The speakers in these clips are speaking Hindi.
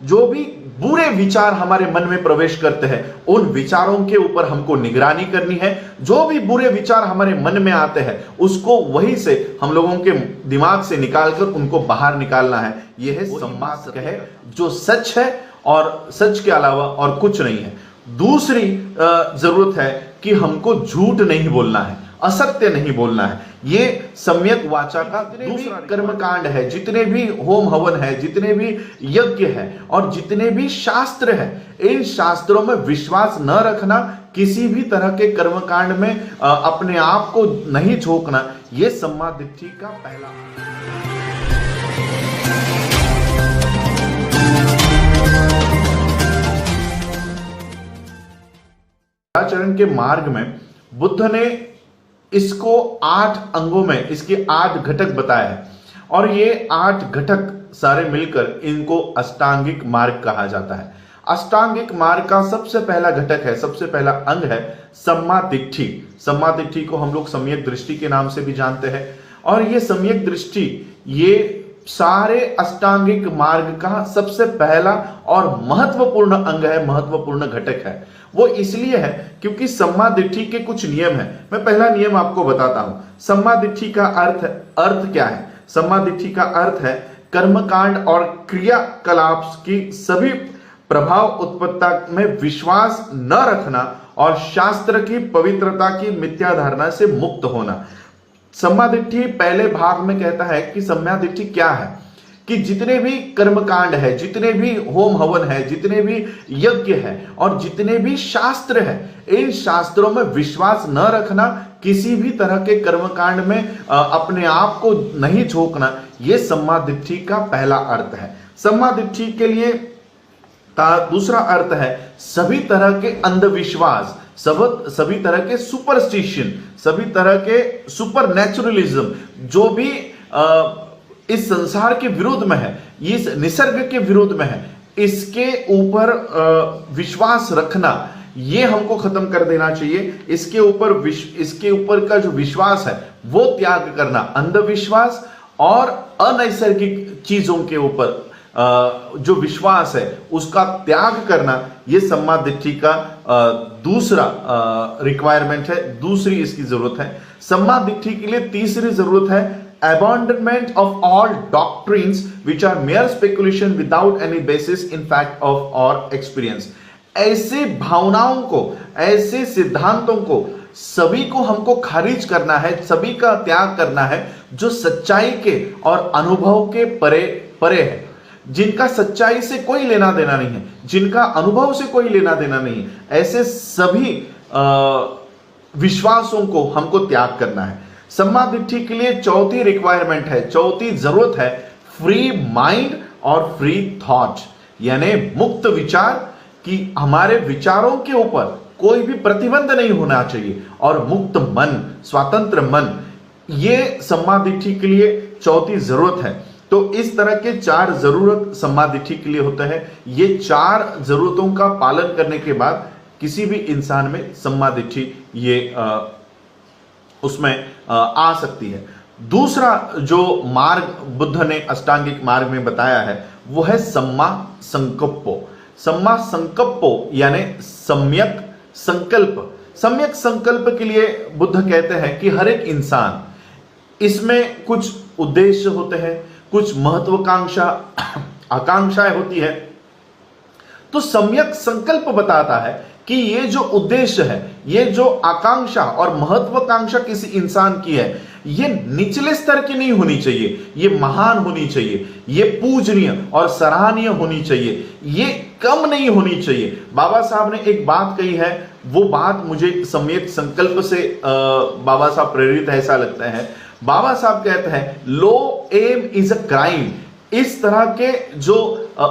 जो भी बुरे विचार हमारे मन में प्रवेश करते हैं उन विचारों के ऊपर हमको निगरानी करनी है। जो भी बुरे विचार हमारे मन में आते हैं उसको वहीं से हम लोगों के दिमाग से निकालकर उनको बाहर निकालना है। यह है सम्माद है जो सच है और सच के अलावा और कुछ नहीं है। दूसरी जरूरत है कि हमको झूठ नहीं बोलना है, असत्य नहीं बोलना है। ये सम्यक वाचा का दूसरा कर्मकांड है। जितने भी होम हवन है, जितने भी यज्ञ है और जितने भी शास्त्र है, इन शास्त्रों में विश्वास न रखना, किसी भी तरह के कर्मकांड में अपने आप को नहीं झोंकना, ये सम्मा दिट्ठी का पहला चरण के मार्ग में बुद्ध ने इसको 8 अंगों में इसके 8 घटक बताया है और ये 8 घटक सारे मिलकर इनको अष्टांगिक मार्ग कहा जाता है। अष्टांगिक मार्ग का सबसे पहला घटक है, सबसे पहला अंग है सम्मा दिट्ठी। सम्मा दिट्ठी को हम लोग सम्यक दृष्टि के नाम से भी जानते हैं और ये सम्यक दृष्टि ये सारे अष्टांगिक मार्ग का सबसे पहला और महत्वपूर्ण अंग है, महत्वपूर्ण घटक है। वो इसलिए है क्योंकि सम्मा दिट्ठी के कुछ नियम है। मैं पहला नियम आपको बताता हूं। सम्मा दिट्ठी का अर्थ क्या है? सम्मा दिट्ठी का अर्थ है कर्मकांड और क्रियाकलाप की सभी प्रभाव उत्पत्ता में विश्वास न रखना और शास्त्र की पवित्रता की मिथ्या धारणा से मुक्त होना। सम्मा दिट्ठी पहले भाग में कहता है कि सम्मा दिट्ठी क्या है, कि जितने भी कर्मकांड है, जितने भी होम हवन है, जितने भी यज्ञ है और जितने भी शास्त्र है, इन शास्त्रों में विश्वास न रखना, किसी भी तरह के कर्मकांड में अपने आप को नहीं झोंकना, यह सम्मा दिट्ठी का पहला अर्थ है। सम्मा दिट्ठी के लिए दूसरा अर्थ है सभी तरह के अंधविश्वास, सभी तरह के सुपरस्टिशन, सभी तरह के सुपर नेचुरलिज्म जो भी इस संसार के विरुद्ध में है, इस निसर्ग के विरुद्ध में है, इसके ऊपर विश्वास रखना, ये हमको खत्म कर देना चाहिए। इसके ऊपर का जो विश्वास है वो त्याग करना। अंधविश्वास और अनैसर्गिक चीजों के ऊपर जो विश्वास है उसका त्याग करना, यह सम्मा दिट्ठी का दूसरा रिक्वायरमेंट है, दूसरी इसकी जरूरत है। सम्मा दिट्ठी के लिए तीसरी जरूरत है abandonment of all doctrines which are mere speculation without any basis in fact of or experience। ऐसे भावनाओं को, ऐसे सिद्धांतों को, सभी को हमको खारिज करना है, सभी का त्याग करना है जो सच्चाई के और अनुभव के परे है, जिनका सच्चाई से कोई लेना देना नहीं है, जिनका अनुभव से कोई लेना देना नहीं है। ऐसे सभी विश्वासों को हमको त्याग करना है। सम्मा दिट्ठी के लिए चौथी रिक्वायरमेंट है, चौथी जरूरत है फ्री माइंड और फ्री थॉट, यानी मुक्त विचार, कि हमारे विचारों के ऊपर कोई भी प्रतिबंध नहीं होना चाहिए और मुक्त मन, स्वतंत्र मन, ये सम्मा दिट्ठी के लिए चौथी जरूरत है। तो इस तरह के 4 जरूरत सम्मा दिट्ठी के लिए होता है। ये 4 जरूरतों का पालन करने के बाद किसी भी इंसान में सम्मा दिट्ठी ये उसमें आ सकती है। दूसरा जो मार्ग बुद्ध ने अष्टांगिक मार्ग में बताया है वो है सम्मा संकप्पो। सम्मा संकप्पो यानी सम्यक संकल्प। सम्यक संकल्प के लिए बुद्ध कहते हैं कि हर एक इंसान, इसमें कुछ उद्देश्य होते हैं, कुछ महत्वाकांक्षा आकांक्षाएं होती है। तो सम्यक संकल्प बताता है कि ये जो उद्देश्य है, ये जो आकांक्षा और महत्वाकांक्षा किसी इंसान की है, ये निचले स्तर की नहीं होनी चाहिए, ये महान होनी चाहिए, ये पूजनीय और सराहनीय होनी चाहिए, ये कम नहीं होनी चाहिए। बाबा साहब ने एक बात कही है, वो बात मुझे सम्यक संकल्प से बाबा साहब प्रेरित है ऐसा लगता है। बाबा साहब कहते हैं लो एम इज अ क्राइम। इस तरह के जो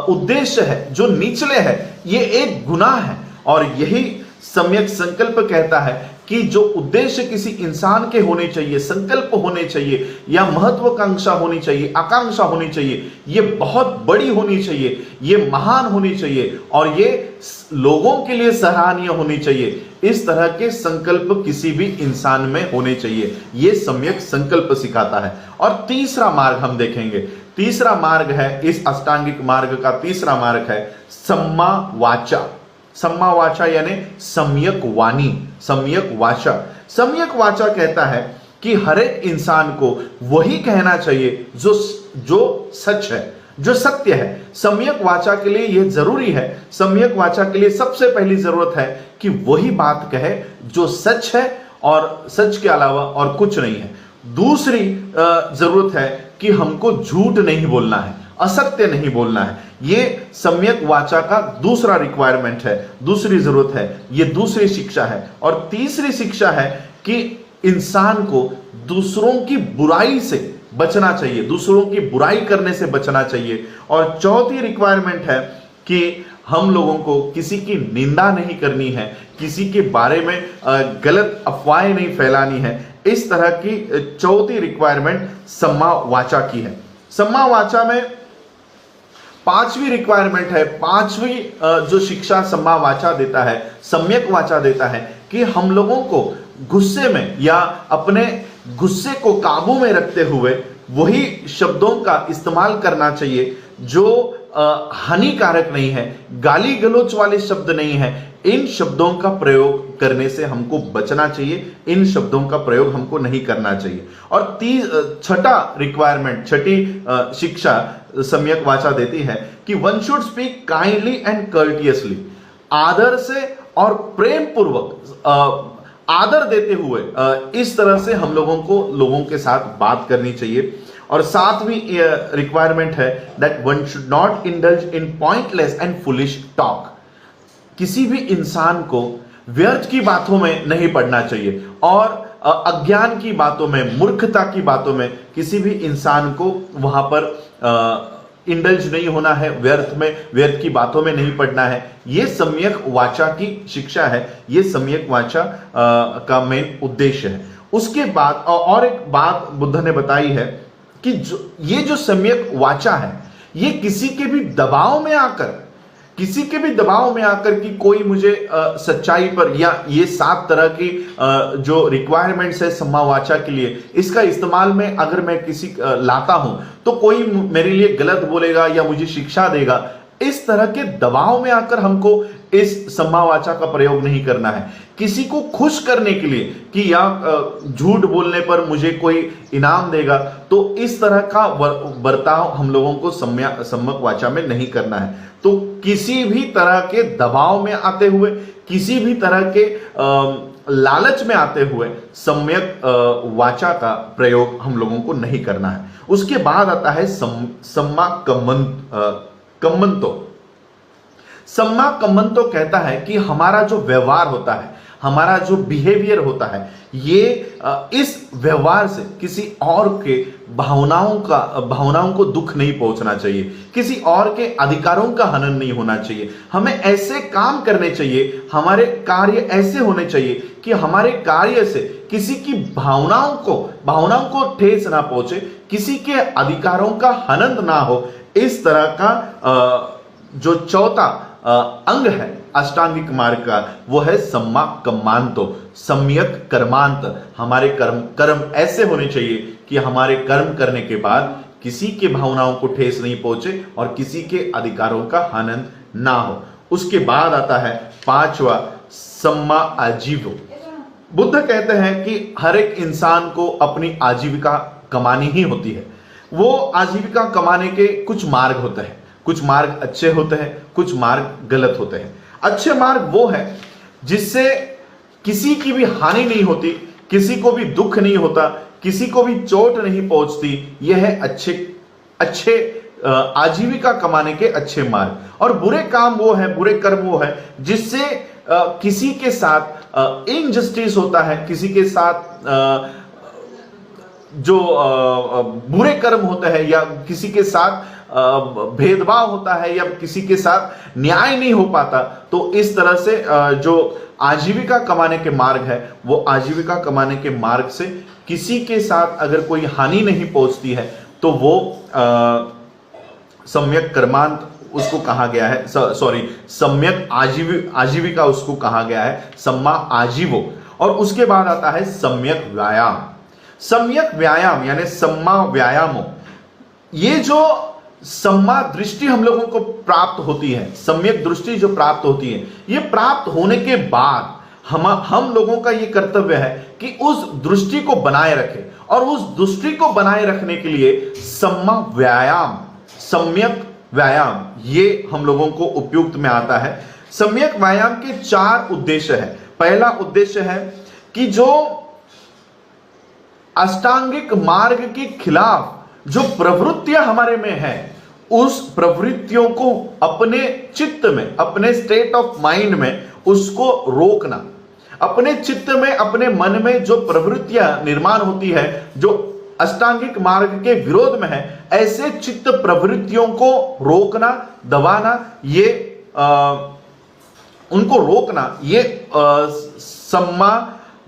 उद्देश्य है, जो निचले है, ये एक गुनाह है। और यही सम्यक संकल्प कहता है कि जो उद्देश्य किसी इंसान के होने चाहिए, संकल्प होने चाहिए या महत्वाकांक्षा होनी चाहिए, आकांक्षा होनी चाहिए, ये बहुत बड़ी होनी चाहिए, ये महान होनी चाहिए और ये लोगों के लिए सराहनीय होनी चाहिए। इस तरह के संकल्प किसी भी इंसान में होने चाहिए, ये सम्यक संकल्प सिखाता है। और तीसरा मार्ग हम देखेंगे, तीसरा मार्ग है, इस अष्टांगिक मार्ग का तीसरा मार्ग है सम्मा वाचा। सम्मा वाचा यानी सम्यक वाणी, सम्यक वाचा। सम्यक वाचा कहता है कि हर एक इंसान को वही कहना चाहिए जो सच है, जो सत्य है। सम्यक वाचा के लिए यह जरूरी है, सम्यक वाचा के लिए सबसे पहली जरूरत है कि वही बात कहे जो सच है और सच के अलावा और कुछ नहीं है। दूसरी जरूरत है कि हमको झूठ नहीं बोलना है, असत्य नहीं बोलना है। ये सम्यक वाचा का दूसरा रिक्वायरमेंट है, दूसरी जरूरत है, ये दूसरी शिक्षा है। और तीसरी शिक्षा है कि इंसान को दूसरों की बुराई से बचना चाहिए, दूसरों की बुराई करने से बचना चाहिए। और चौथी रिक्वायरमेंट है कि हम लोगों को किसी की निंदा नहीं करनी है, किसी के बारे में गलत अफवाहें नहीं फैलानी है। इस तरह की चौथी रिक्वायरमेंट सम्मा वाचा की है। सम्मा वाचा में पांचवी रिक्वायरमेंट है, पांचवी जो शिक्षा सम्मा वाचा देता है, सम्यक वाचा देता है कि हम लोगों को गुस्से में या अपने गुस्से को काबू में रखते हुए वही शब्दों का इस्तेमाल करना चाहिए जो हानिकारक नहीं है, गाली गलौच वाले शब्द नहीं है। इन शब्दों का प्रयोग करने से हमको बचना चाहिए, इन शब्दों का प्रयोग हमको नहीं करना चाहिए। और छठा रिक्वायरमेंट, छठी शिक्षा सम्यक वाचा देती है कि one should speak kindly and courteously. आदर से और प्रेम पूर्वक, आदर देते हुए इस तरह से हम लोगों को लोगों के साथ बात करनी चाहिए। और सातवीं रिक्वायरमेंट है that one should not indulge in pointless and foolish talk. किसी भी इंसान को व्यर्थ की बातों में नहीं पड़ना चाहिए और अज्ञान की बातों में, मूर्खता की बातों में किसी भी इंसान को वहां पर इंडल्ज नहीं होना है, व्यर्थ में, व्यर्थ की बातों में नहीं पड़ना है। यह सम्यक वाचा की शिक्षा है, यह सम्यक वाचा का मेन उद्देश्य है। उसके बाद और एक बात बुद्ध ने बताई है कि ये जो सम्यक वाचा है, ये किसी के भी दबाव में आकर, किसी के भी दबाव में आकर कि कोई मुझे सच्चाई पर, या ये 7 तरह की जो रिक्वायरमेंट्स है सम्मा वाचा के लिए, इसका इस्तेमाल में अगर मैं किसी लाता हूं तो कोई मेरे लिए गलत बोलेगा या मुझे शिक्षा देगा, इस तरह के दबाव में आकर हमको इस सम्मा वाचा का प्रयोग नहीं करना है। किसी को खुश करने के लिए कि या झूठ बोलने पर मुझे कोई इनाम देगा, तो इस तरह का बर्ताव हम लोगों को सम्यक वाचा में नहीं करना है। तो किसी भी तरह के दबाव में आते हुए, किसी भी तरह के लालच में आते हुए सम्यक वाचा का प्रयोग हम लोगों को नहीं करना है। उसके बाद आता है सम्मा कम्मंतो। सम्मा कम्मंतो कहता है कि हमारा जो व्यवहार होता है, हमारा जो बिहेवियर होता है, ये इस व्यवहार से किसी और के भावनाओं को दुख नहीं पहुंचना चाहिए, किसी और के अधिकारों का हनन नहीं होना चाहिए। हमें ऐसे काम करने चाहिए, हमारे कार्य ऐसे होने चाहिए कि हमारे कार्य से किसी की भावनाओं को ठेस ना पहुंचे, किसी के अधिकारों का हनन ना हो। इस तरह का जो चौथा अंग है अष्टांगिक मार्ग का, वो है सम्मा कम्मांतो, सम्यक कर्मांत। हमारे कर्म ऐसे होने चाहिए कि हमारे कर्म करने के बाद किसी के भावनाओं को ठेस नहीं पहुंचे और किसी के अधिकारों का हनन ना हो। उसके बाद आता है पांचवा सम्मा आजीवो। बुद्ध कहते हैं कि हर एक इंसान को अपनी आजीविका कमानी ही होती है। वो आजीविका कमाने के कुछ मार्ग होते हैं, कुछ मार्ग अच्छे होते हैं, कुछ मार्ग गलत होते हैं। अच्छे मार्ग वो है जिससे किसी की भी हानि नहीं होती, किसी को भी दुख नहीं होता, किसी को भी चोट नहीं पहुंचती। यह है अच्छे आजीविका कमाने के अच्छे मार्ग। और बुरे काम वो है, बुरे कर्म वो है जिससे किसी के साथ इनजस्टिस होता है, किसी के साथ जो बुरे कर्म होते हैं या किसी के साथ भेदभाव होता है या किसी के साथ न्याय नहीं हो पाता। तो इस तरह से जो आजीविका कमाने के मार्ग है, वो आजीविका कमाने के मार्ग से किसी के साथ अगर कोई हानि नहीं पहुंचती है तो वो सम्यक कर्मांत उसको कहा गया है, सम्यक आजीविका उसको कहा गया है, सम्मा आजीवो। और उसके बाद आता है सम्यक व्यायाम। सम्यक व्यायाम यानी सम्मा व्यायामो। ये जो सम्मा दृष्टि हम लोगों को प्राप्त होती है, सम्यक दृष्टि जो प्राप्त होती है, ये प्राप्त होने के बाद हम लोगों का ये कर्तव्य है कि उस दृष्टि को बनाए रखें, और उस दृष्टि को बनाए रखने के लिए सम्मा व्यायाम, सम्यक व्यायाम, ये हम लोगों को उपयुक्त में आता है। सम्यक व्यायाम के 4 उद्देश्य है। पहला उद्देश्य है कि जो अष्टांगिक मार्ग के खिलाफ जो प्रवृत्तियां हमारे में है, उस प्रवृत्तियों को अपने चित्त में, अपने स्टेट ऑफ माइंड में उसको रोकना। अपने चित्त में, अपने मन में जो प्रवृत्तियां निर्माण होती है जो अष्टांगिक मार्ग के विरोध में है, ऐसे चित्त प्रवृत्तियों को रोकना, दबाना, ये उनको रोकना, ये सम्मा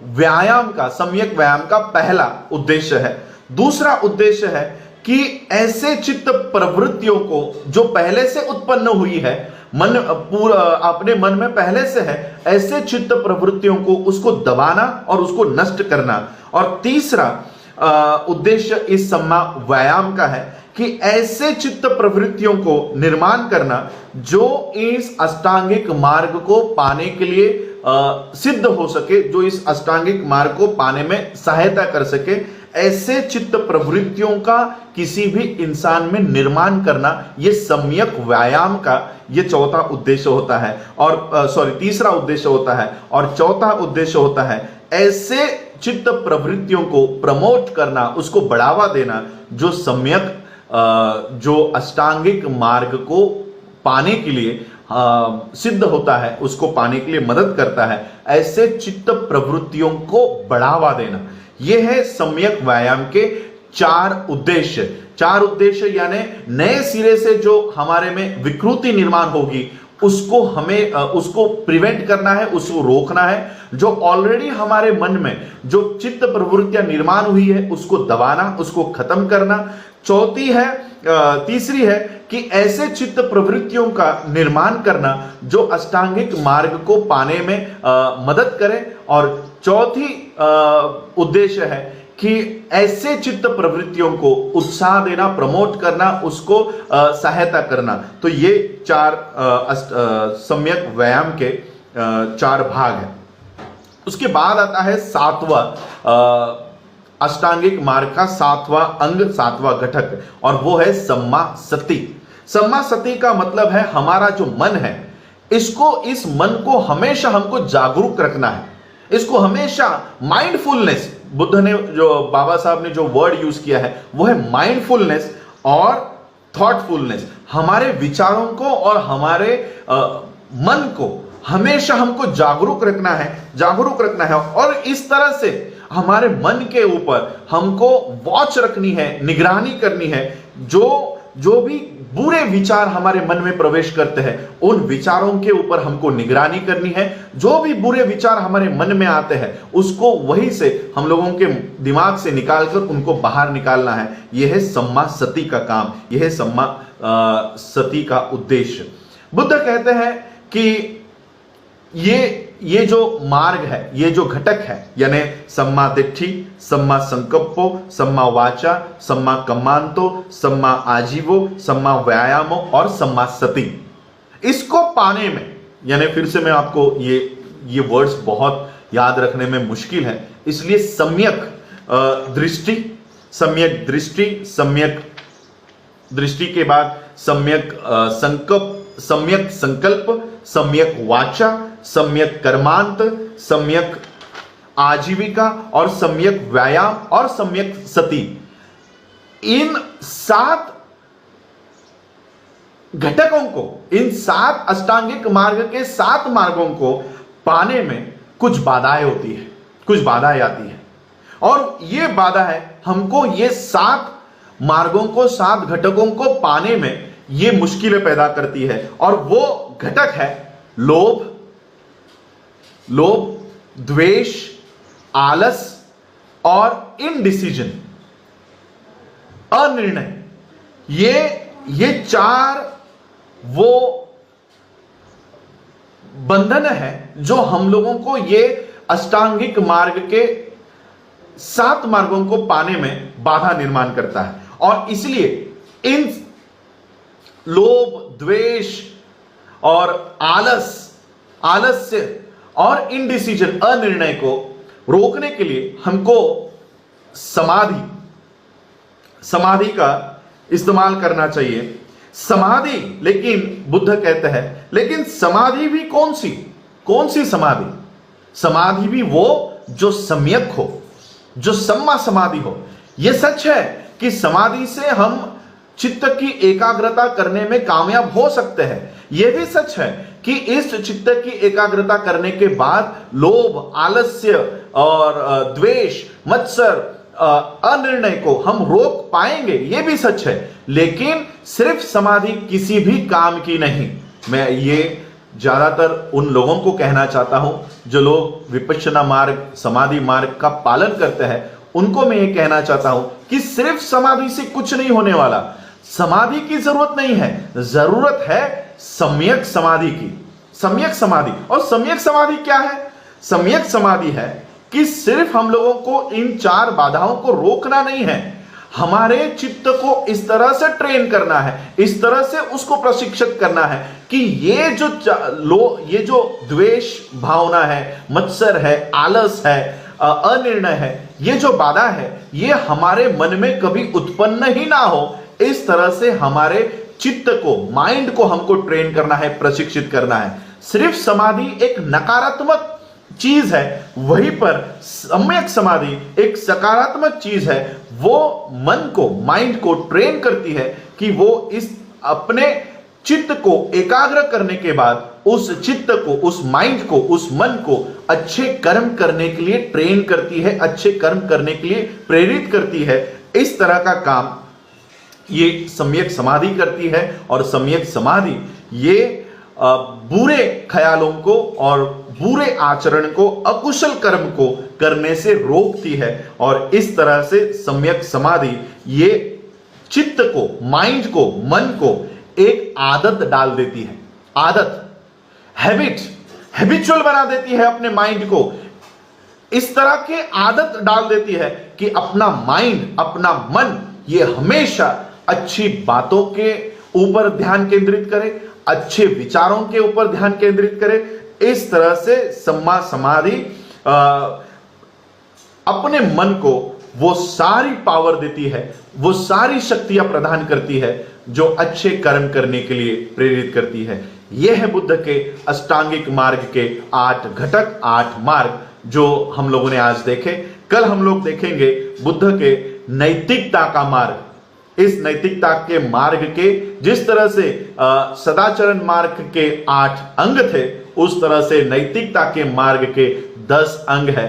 व्यायाम का, सम्यक व्यायाम का पहला उद्देश्य है। दूसरा उद्देश्य है कि ऐसे चित्त प्रवृत्तियों को जो पहले से उत्पन्न हुई है, मन पूरा अपने मन में पहले से है, ऐसे चित्त प्रवृत्तियों को उसको दबाना और उसको नष्ट करना। और तीसरा उद्देश्य इस सम्मा व्यायाम का है कि ऐसे चित्त प्रवृत्तियों को निर्माण करना जो इस अष्टांगिक मार्ग को पाने के लिए सिद्ध हो सके, जो इस अष्टांगिक मार्ग को पाने में सहायता कर सके। ऐसे चित्त प्रवृत्तियों का किसी भी इंसान में निर्माण करना, ये सम्यक व्यायाम का ये चौथा उद्देश्य होता है। और तीसरा उद्देश्य होता है। और चौथा उद्देश्य होता है ऐसे चित्त प्रवृत्तियों को प्रमोट करना, उसको बढ़ावा देना, जो सम्यक जो अष्टांगिक मार्ग को पाने के लिए सिद्ध होता है, उसको पाने के लिए मदद करता है। ऐसे चित्त प्रवृत्तियों को बढ़ावा देना, यह है सम्यक व्यायाम के 4 उद्देश्य। 4 उद्देश्य यानी नए सिरे से जो हमारे में विकृति निर्माण होगी उसको हमें उसको प्रिवेंट करना है, उसको रोकना है। जो ऑलरेडी हमारे मन में जो चित्त प्रवृत्तियां निर्माण हुई है उसको दबाना, उसको खत्म करना। तीसरी है कि ऐसे चित्त प्रवृत्तियों का निर्माण करना जो अष्टांगिक मार्ग को पाने में मदद करे। और चौथी उद्देश्य है कि ऐसे चित्त प्रवृत्तियों को उत्साह देना, प्रमोट करना, उसको सहायता करना। तो ये 4 सम्यक व्यायाम के 4 भाग हैं। उसके बाद आता है 7वां अष्टांगिक मार्ग का 7वां अंग, 7वां घटक, और वो है सम्मा सति। सम्मा सति का मतलब है हमारा जो मन है, इस मन को हमेशा हमको जागरूक रखना है। इसको हमेशा माइंडफुलनेस, बुद्ध ने जो, बाबा साहब ने जो वर्ड यूज किया है वो है माइंडफुलनेस और थॉटफुलनेस। हमारे विचारों को और हमारे मन को हमेशा हमको जागरूक रखना है। और इस तरह से हमारे मन के ऊपर हमको वॉच रखनी है, निगरानी करनी है। जो भी बुरे विचार हमारे मन में प्रवेश करते हैं, उन विचारों के ऊपर हमको निगरानी करनी है। जो भी बुरे विचार हमारे मन में आते हैं उसको वहीं से हम लोगों के दिमाग से निकालकर उनको बाहर निकालना है। यह है सम्मा सति का काम, यह है सम्मा सति का उद्देश्य। बुद्ध कहते हैं कि ये जो मार्ग है, ये जो घटक है, यानी सम्मा दिट्ठी, सम्मा संकप्पो, सम्मा वाचा, सम्मा कम्मांतो, सम्मा आजीवो, सम्मा व्यायामो और सम्मा सति, इसको पाने में, यानी फिर से मैं आपको ये वर्ड्स बहुत याद रखने में मुश्किल है, इसलिए सम्यक दृष्टि, सम्यक दृष्टि के बाद सम्यक संकल्प, सम्यक वाचा, सम्यक कर्मांत, सम्यक आजीविका और सम्यक व्यायाम और सम्यक सति। इन 7 घटकों को, इन 7 अष्टांगिक मार्ग के 7 मार्गों को पाने में कुछ बाधाएं होती है, कुछ बाधाएं आती है। और ये बाधा है हमको ये 7 मार्गों को, 7 घटकों को पाने में ये मुश्किलें पैदा करती है। और वो घटक है लोभ, द्वेष, आलस और इनडिसीजन, अनिर्णय। ये 4 वो बंधन है जो हम लोगों को ये अष्टांगिक मार्ग के 7 मार्गों को पाने में बाधा निर्माण करता है। और इसलिए इन लोभ, द्वेष और आलस्य और इनडिसीजन, अनिर्णय को रोकने के लिए हमको समाधि का इस्तेमाल करना चाहिए। समाधि, लेकिन बुद्ध कहते हैं, लेकिन समाधि भी कौन सी समाधि? समाधि भी वो जो सम्यक हो, जो सम्मा समाधि हो। यह सच है कि समाधि से हम चित्त की एकाग्रता करने में कामयाब हो सकते हैं। यह भी सच है कि इस चित्त की एकाग्रता करने के बाद लोभ, आलस्य और द्वेष, मत्सर, अनिर्णय को हम रोक पाएंगे। यह भी सच है, लेकिन सिर्फ समाधि किसी भी काम की नहीं। मैं ये ज्यादातर उन लोगों को कहना चाहता हूं जो लोग विपश्यना मार्ग, समाधि मार्ग का पालन करते हैं, उनको मैं ये कहना चाहता हूं कि सिर्फ समाधि से कुछ नहीं होने वाला। समाधि की जरूरत नहीं है, जरूरत है सम्यक समाधि की। सम्यक समाधि, और सम्यक समाधि क्या है? सम्यक समाधि है कि सिर्फ हम लोगों को इन 4 बाधाओं को रोकना नहीं है, हमारे चित्त को इस तरह से ट्रेन करना है, इस तरह से उसको प्रशिक्षित करना है कि ये जो द्वेष भावना है, मत्सर है, आलस है, अनिर्णय है, ये जो बाधा है, ये हमारे मन में कभी उत्पन्न ही ना हो। इस तरह से हमारे चित्त को, माइंड को हमको ट्रेन करना है, प्रशिक्षित करना है। सिर्फ समाधि एक नकारात्मक चीज है, वहीं पर सम्यक समाधि एक सकारात्मक चीज है। वो मन को, माइंड को ट्रेन करती है कि वो इस अपने चित्त को एकाग्र करने के बाद उस चित्त को, उस माइंड को, उस मन को अच्छे कर्म करने के लिए ट्रेन करती है, अच्छे कर्म करने के लिए प्रेरित करती है। इस तरह का काम ये सम्यक समाधि करती है। और सम्यक समाधि ये बुरे ख्यालों को और बुरे आचरण को, अकुशल कर्म को करने से रोकती है। और इस तरह से सम्यक समाधि ये चित्त को, माइंड को, मन को एक आदत डाल देती है। आदत, हैबिचुअल बना देती है अपने माइंड को। इस तरह के आदत डाल देती है कि अपना माइंड, अपना मन ये हमेशा अच्छी बातों के ऊपर ध्यान केंद्रित करे, अच्छे विचारों के ऊपर ध्यान केंद्रित करे। इस तरह से सम्मा समाधि अपने मन को वो सारी पावर देती है, वो सारी शक्तियां प्रदान करती है जो अच्छे कर्म करने के लिए प्रेरित करती है। यह है बुद्ध के अष्टांगिक मार्ग के 8 घटक, 8 मार्ग जो हम लोगों ने आज देखे। कल हम लोग देखेंगे बुद्ध के नैतिकता का मार्ग। इस नैतिकता के मार्ग के जिस तरह से सदाचरण मार्ग के 8 अंग थे, उस तरह से नैतिकता के मार्ग के 10 अंग है।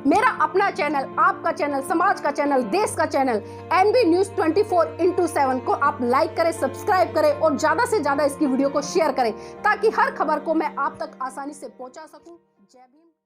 मेरा अपना चैनल, आपका चैनल, समाज का चैनल, देश का चैनल NB News 24/7 को आप लाइक करें, सब्सक्राइब करें और ज्यादा से ज्यादा इसकी वीडियो को शेयर करें ताकि हर खबर को मैं आप तक आसानी से पहुंचा सकूं। जय भीम।